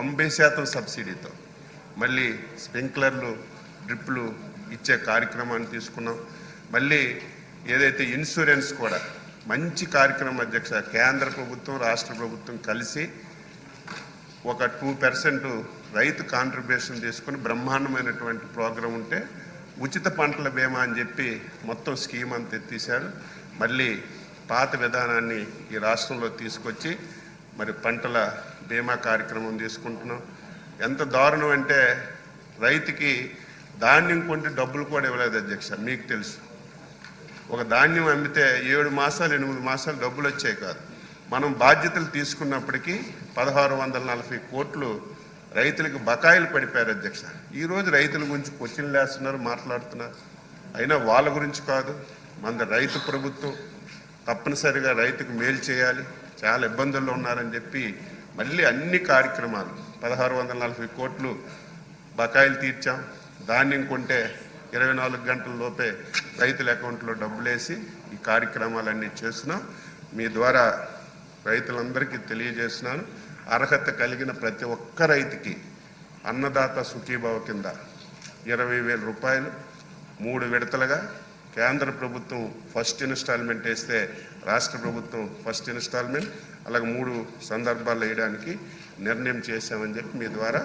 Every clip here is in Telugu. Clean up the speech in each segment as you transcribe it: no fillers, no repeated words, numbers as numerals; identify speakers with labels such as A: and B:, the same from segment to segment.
A: 90% సబ్సిడీతో మళ్ళీ స్ప్రింక్లర్లు డ్రిప్లు ఇచ్చే కార్యక్రమాన్ని తీసుకున్నాం. మళ్ళీ ఏదైతే ఇన్సూరెన్స్ కూడా మంచి కార్యక్రమం అధ్యక్ష. కేంద్ర ప్రభుత్వం రాష్ట్ర ప్రభుత్వం కలిసి ఒక 2% రైతు కాంట్రిబ్యూషన్ తీసుకుని బ్రహ్మాండమైనటువంటి ప్రోగ్రాం ఉంటే ఉచిత పంటల బీమా అని చెప్పి మొత్తం స్కీమ్ అంతా ఎత్తేసారు. మళ్ళీ పాత విధానాన్ని ఈ రాష్ట్రంలో తీసుకొచ్చి మరి పంటల బీమా కార్యక్రమం తీసుకుంటున్నాం. ఎంత దారుణం అంటే రైతుకి ధాన్యం కొంటే డబ్బులు కూడా ఇవ్వలేదు అధ్యక్ష. మీకు తెలుసు, ఒక ధాన్యం అమ్మితే 7 మాసాలు 8 మాసాలు డబ్బులు వచ్చాయి కాదు. మనం బాధ్యతలు తీసుకున్నప్పటికీ 1640 కోట్లు రైతులకు బకాయిలు పడిపోయారు అధ్యక్ష. ఈరోజు రైతుల గురించి క్వశ్చన్లు వేస్తున్నారు, మాట్లాడుతున్నారు. అయినా వాళ్ళ గురించి కాదు, మన రైతు ప్రభుత్వం తప్పనిసరిగా రైతుకు మేలు చేయాలి, చాలా ఇబ్బందుల్లో ఉన్నారని చెప్పి మళ్ళీ అన్ని కార్యక్రమాలు 1640 కోట్లు బకాయిలు తీర్చాం. ధాన్యం కొంటే 24 గంటల లోపే రైతుల అకౌంట్లో డబ్బులు వేసి ఈ కార్యక్రమాలన్నీ చేస్తున్నాం. మీ ద్వారా రైతులందరికీ తెలియజేస్తున్నాను, అర్హత కలిగిన ప్రతి ఒక్క రైతుకి అన్నదాత సుఖీభావ కింద 20,000 రూపాయలు 3 విడతలుగా కేంద్ర ప్రభుత్వం ఫస్ట్ ఇన్స్టాల్మెంట్ వేస్తే రాష్ట్ర ప్రభుత్వం ఫస్ట్ ఇన్స్టాల్మెంట్ అలాగే 3 సందర్భాల్లో వేయడానికి నిర్ణయం చేశామని చెప్పి మీ ద్వారా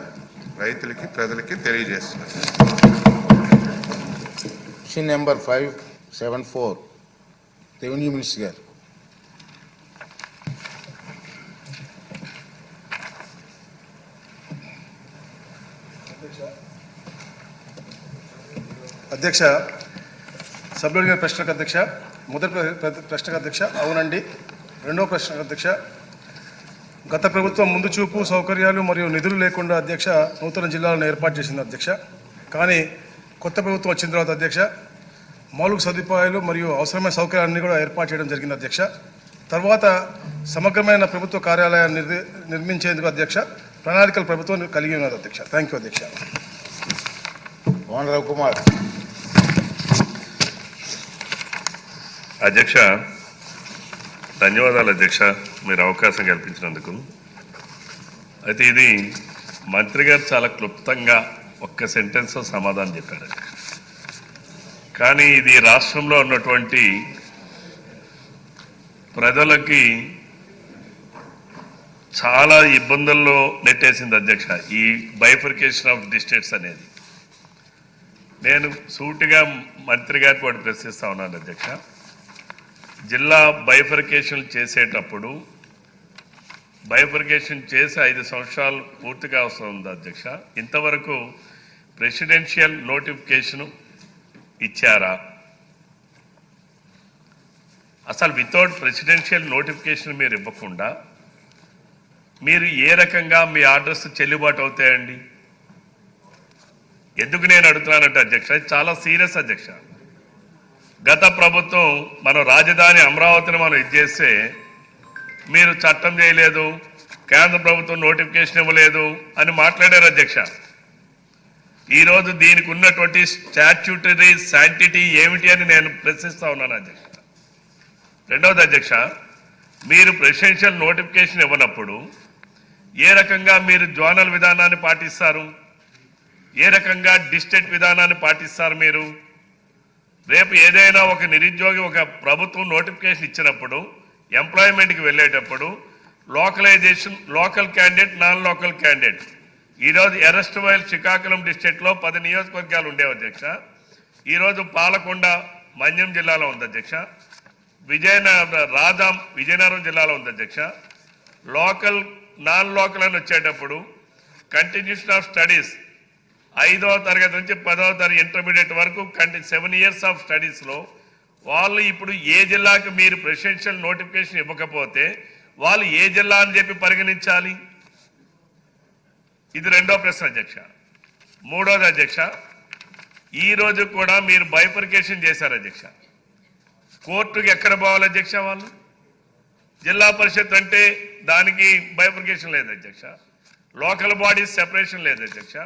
A: రైతులకి ప్రజలకి తెలియజేస్తున్నాను.
B: క్వశ్చన్ నెంబర్ 574 రెవెన్యూ మినిస్టర్ గారు.
C: అధ్యక్ష, సభ్యుడి గారి ప్రశ్నకు అధ్యక్ష, మొదటి ప్రశ్నకు అధ్యక్ష అవునండి. రెండవ ప్రశ్నకు అధ్యక్ష, గత ప్రభుత్వం ముందు చూపు సౌకర్యాలు మరియు నిధులు లేకుండా అధ్యక్ష నూతన జిల్లాలను ఏర్పాటు చేసింది అధ్యక్ష. కానీ కొత్త ప్రభుత్వం వచ్చిన తర్వాత అధ్యక్ష మౌలిక సదుపాయాలు మరియు అవసరమైన సౌకర్యాలన్నీ కూడా ఏర్పాటు చేయడం జరిగింది అధ్యక్ష. తర్వాత సమగ్రమైన ప్రభుత్వ కార్యాలయాన్ని నిర్మించేందుకు అధ్యక్ష ప్రణాళికలు ప్రభుత్వం కలిగి ఉన్నది అధ్యక్ష. థ్యాంక్ యూ అధ్యక్ష.
B: మోహన్ రావు కుమార్.
D: అధ్యక్ష ధన్యవాదాలు అధ్యక్ష, మీరు అవకాశం కల్పించినందుకు. అయితే ఇది మంత్రి గారు చాలా క్లుప్తంగా ఒక్క సెంటెన్స్లో సమాధానం చెప్పారు. కానీ ఇది రాష్ట్రంలో ఉన్నటువంటి ప్రజలకి చాలా ఇబ్బందుల్లో నెట్టేసింది అధ్యక్ష ఈ బైఫర్కేషన్ ఆఫ్ డిస్ట్రిక్ట్స్ అనేది. నేను సూటిగా మంత్రి గారికి ఒకటి ప్రశ్నిస్తా ఉన్నాను అధ్యక్ష. జిల్లా బైఫర్కేషన్ చేసేటప్పుడు బైఫర్కేషన్ చేసి 5 సంవత్సరాలు పూర్తిగా వస్తుంది అధ్యక్ష. ఇంతవరకు ప్రెసిడెన్షియల్ నోటిఫికేషను ఇచ్చారా? అసలు వితౌట్ ప్రెసిడెన్షియల్ నోటిఫికేషన్ మీరు ఇవ్వకుండా మీరు ఏ రకంగా మీ ఆర్డర్స్ చెల్లుబాటు అవుతాయండి? ఎందుకు నేను అడుగుతున్నానంటే అధ్యక్ష చాలా సీరియస్ అధ్యక్ష. గత ప్రభుత్వం మనం రాజధాని అమరావతిని మనం ఇచ్చేస్తే మీరు చట్టం చేయలేదు, కేంద్ర ప్రభుత్వం నోటిఫికేషన్ ఇవ్వలేదు అని మాట్లాడారు అధ్యక్ష. ఈరోజు దీనికి ఉన్నటువంటి స్టాట్యూటరీ శాంటిటీ ఏమిటి అని నేను ప్రశ్నిస్తా ఉన్నాను అధ్యక్ష. రెండవది అధ్యక్ష, మీరు ప్రెసిడెన్షియల్ నోటిఫికేషన్ ఇవ్వనప్పుడు ఏ రకంగా మీరు జోనల్ విధానాన్ని పాటిస్తారు? ఏ రకంగా డిస్ట్రిక్ట్ విధానాన్ని పాటిస్తారు? మీరు రేపు ఏదైనా ఒక నిరుద్యోగి ఒక ప్రభుత్వం నోటిఫికేషన్ ఇచ్చినప్పుడు ఎంప్లాయ్మెంట్కి వెళ్ళేటప్పుడు localisation, local candidate, non local candidate. ఈరోజు అరెస్ట్ వైల్ శ్రీకాకుళం డిస్ట్రిక్ట్లో 10 నియోజకవర్గాలు ఉండేవి అధ్యక్ష. ఈరోజు పాలకొండ మన్యం జిల్లాలో ఉంది అధ్యక్ష. విజయనగరం జిల్లాలో ఉంది అధ్యక్ష. లోకల్ నాన్ లోకల్ అని వచ్చేటప్పుడు కంటిన్యూషన్ ఆఫ్ స్టడీస్ 5వ తరగతి నుంచి 10వ తరగతి ఇంటర్మీడియట్ వరకు 7 ఇయర్స్ ఆఫ్ స్టడీస్లో వాళ్ళు ఇప్పుడు ఏ జిల్లాకు మీరు ప్రెసిడెన్షియల్ నోటిఫికేషన్ ఇవ్వకపోతే వాళ్ళు ఏ జిల్లా అని చెప్పి పరిగణించాలి? ఇది రెండో ప్రశ్న అధ్యక్ష. మూడోది అధ్యక్ష, ఈరోజు కూడా మీరు బైఫర్కేషన్ చేశారు అధ్యక్ష. కోర్టుకి ఎక్కడ పోవాలి అధ్యక్ష? వాళ్ళు జిల్లా పరిషత్ అంటే దానికి బైఫర్కేషన్ లేదు అధ్యక్ష. లోకల్ బాడీస్ సెపరేషన్ లేదు అధ్యక్ష.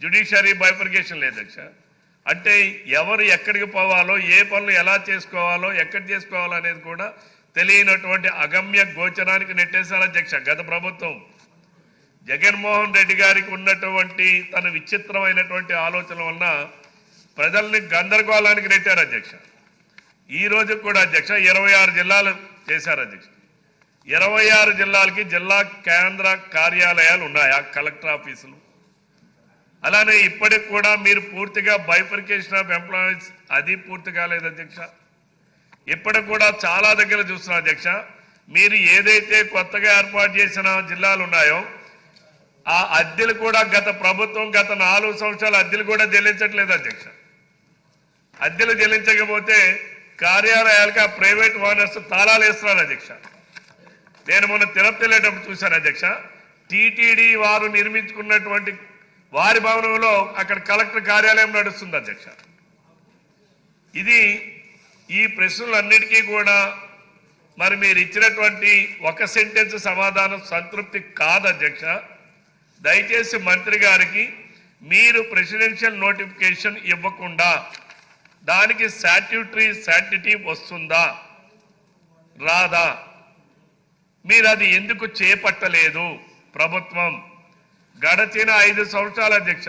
D: జ్యుడిషియరీ బైఫర్కేషన్ లేదు అధ్యక్ష. అంటే ఎవరు ఎక్కడికి పోవాలో, ఏ పనులు ఎలా చేసుకోవాలో, ఎక్కడ చేసుకోవాలో అనేది కూడా తెలియనటువంటి అగమ్య గోచరానికి నెట్టేశారు అధ్యక్ష గత ప్రభుత్వం. జగన్మోహన్ రెడ్డి గారికి ఉన్నటువంటి తన విచిత్రమైనటువంటి ఆలోచన వలన ప్రజల్ని గందరగోళానికి నెట్టారు అధ్యక్ష. ఈ రోజు కూడా అధ్యక్ష 26 జిల్లాలు చేశారు అధ్యక్ష. 26 జిల్లాలకి జిల్లా కేంద్ర కార్యాలయాలు ఉన్నాయా, కలెక్టర్ ఆఫీసులు. అలానే ఇప్పటికి కూడా మీరు పూర్తిగా బైఫర్కేషన్ ఆఫ్ ఎంప్లాయీస్ అది పూర్తి కాలేదు అధ్యక్ష. ఇప్పటికి కూడా చాలా దగ్గర చూస్తున్నారు అధ్యక్ష. మీరు ఏదైతే కొత్తగా ఏర్పాటు చేసిన జిల్లాలు ఉన్నాయో ఆ అద్దెలు కూడా గత ప్రభుత్వం గత 4 సంవత్సరాల అద్దెలు కూడా చెల్లించట్లేదు అధ్యక్ష. అద్దెలు చెల్లించకపోతే కార్యాలయాలకి ఆ ప్రైవేట్ ఓనర్స్ తాళాలు వేస్తున్నారు అధ్యక్ష. నేను మొన్న తిరుపతి వెళ్ళేటప్పుడు చూశాను అధ్యక్ష. టీటీడీ వారు నిర్మించుకున్నటువంటి వారి భవనంలో అక్కడ కలెక్టర్ కార్యాలయం నడుస్తుంది అధ్యక్ష. ఇది ఈ ప్రశ్నలన్నిటికీ కూడా మరి మీరు ఇచ్చినటువంటి ఒక సెంటెన్స్ సమాధానం సంతృప్తి కాదు అధ్యక్ష. దయచేసి మంత్రి గారికి మీరు ప్రెసిడెన్షియల్ నోటిఫికేషన్ ఇవ్వకుండా దానికి స్టాట్యూటరీ శాంటిటీ వస్తుందా రాదా, మీరు అది ఎందుకు చేపట్టలేదు? ప్రభుత్వం గడచిన 5 సంవత్సరాల అధ్యక్ష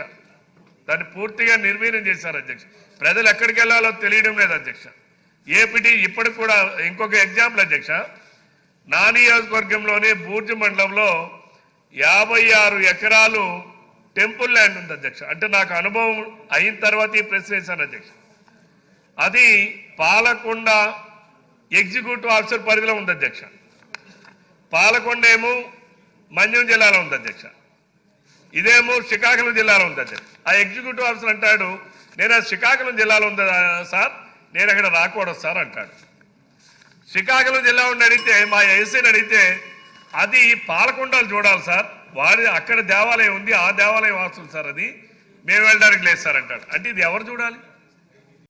D: దాన్ని పూర్తిగా నిర్వీర్యం చేశారు అధ్యక్ష. ప్రజలు ఎక్కడికి వెళ్ళాలో తెలియడం లేదు అధ్యక్ష. ఏపీటీ ఇప్పటికి కూడా ఇంకొక ఎగ్జాంపుల్ అధ్యక్ష, నా నియోజకవర్గంలోనే బూర్జు మండలంలో 56 ఎకరాలు టెంపుల్ ల్యాండ్ ఉంది అధ్యక్ష. అంటే నాకు అనుభవం అయిన తర్వాత ఈ ప్రశ్న వేశాను అధ్యక్ష. అది పాలకొండ ఎగ్జిక్యూటివ్ ఆఫీసర్ పరిధిలో ఉంది అధ్యక్ష. పాలకొండ ఏమో మన్యం జిల్లాలో ఉంది అధ్యక్ష, ఇదేమో శ్రీకాకుళం జిల్లాలో ఉంది అధ్యక్ష. ఆ ఎగ్జిక్యూటివ్ ఆఫీసర్ అంటాడు నేను శ్రీకాకుళం జిల్లాలో ఉంది సార్, నేను అక్కడ రాకూడదు సార్ అంటాడు. శ్రీకాకుళం జిల్లా ఉండి అడిగితే మా ఎస్ఐని అడిగితే అది పాలకొండలు చూడాలి సార్, వారి అక్కడ దేవాలయం ఉంది, ఆ దేవాలయం వాసులు సార్, అది మేము వెళ్ళడానికి లేదు సార్ అంటాడు. అంటే ఇది ఎవరు చూడాలి?